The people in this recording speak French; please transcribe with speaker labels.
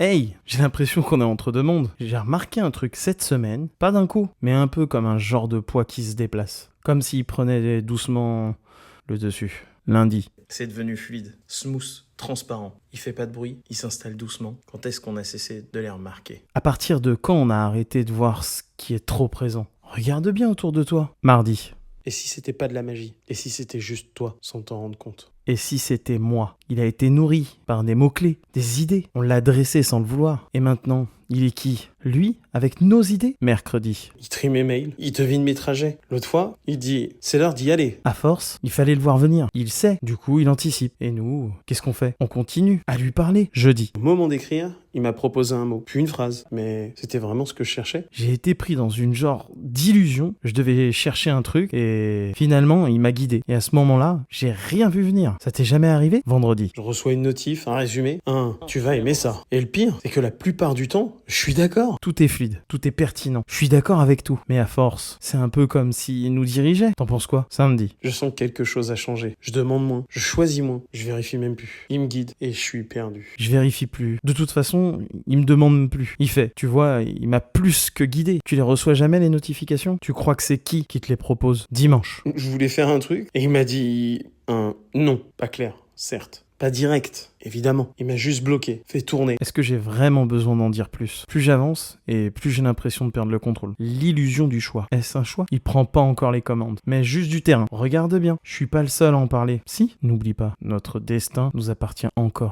Speaker 1: Hey, j'ai l'impression qu'on est entre deux mondes. J'ai remarqué un truc cette semaine, pas d'un coup, mais un peu comme un genre de poids qui se déplace. Comme s'il prenait doucement le dessus. Lundi.
Speaker 2: C'est devenu fluide, smooth, transparent. Il fait pas de bruit, il s'installe doucement. Quand est-ce qu'on a cessé de les remarquer?
Speaker 1: À partir de quand on a arrêté de voir ce qui est trop présent? Regarde bien autour de toi. Mardi.
Speaker 3: Et si c'était pas de la magie? Et si c'était juste toi, sans t'en rendre compte?
Speaker 1: Et si c'était moi? Il a été nourri par des mots-clés, des idées. On l'a dressé sans le vouloir. Et maintenant, il est qui? Lui? Avec nos idées? Mercredi.
Speaker 3: Il trie mes mails, il devine mes trajets. L'autre fois, il dit « c'est l'heure d'y aller ».
Speaker 1: À force, il fallait le voir venir. Il sait, du coup il anticipe. Et nous, qu'est-ce qu'on fait? On continue à lui parler. Jeudi.
Speaker 3: Au moment d'écrire, il m'a proposé un mot, puis une phrase. Mais c'était vraiment ce que je cherchais.
Speaker 1: J'ai été pris dans une genre d'illusion. Je devais chercher un truc et finalement il m'a guidé. Et à ce moment-là, j'ai rien vu venir. Ça t'est jamais arrivé? Vendredi.
Speaker 3: Je reçois une notif, un résumé. Tu vas aimer ça. Et le pire, c'est que la plupart du temps, je suis d'accord.
Speaker 1: Tout est fluide, tout est pertinent. Je suis d'accord avec tout. Mais à force, c'est un peu comme s'il nous dirigeait. T'en penses quoi? Samedi.
Speaker 3: Je sens que quelque chose a changé. Je demande moins, je choisis moins, je vérifie même plus. Il me guide et je suis perdu.
Speaker 1: Je vérifie plus. De toute façon, il me demande plus. Il fait. Tu vois, il m'a plus que guidé. Tu les reçois jamais les notifications? Tu crois que c'est qui te les propose? Dimanche.
Speaker 3: Je voulais faire un truc et il m'a dit un non, pas clair, certes. Pas direct, évidemment. Il m'a juste bloqué, fait tourner.
Speaker 1: Est-ce que j'ai vraiment besoin d'en dire plus? Plus j'avance, et plus j'ai l'impression de perdre le contrôle. L'illusion du choix. Est-ce un choix? Il prend pas encore les commandes, mais juste du terrain. Regarde bien, je suis pas le seul à en parler. Si, n'oublie pas, notre destin nous appartient encore.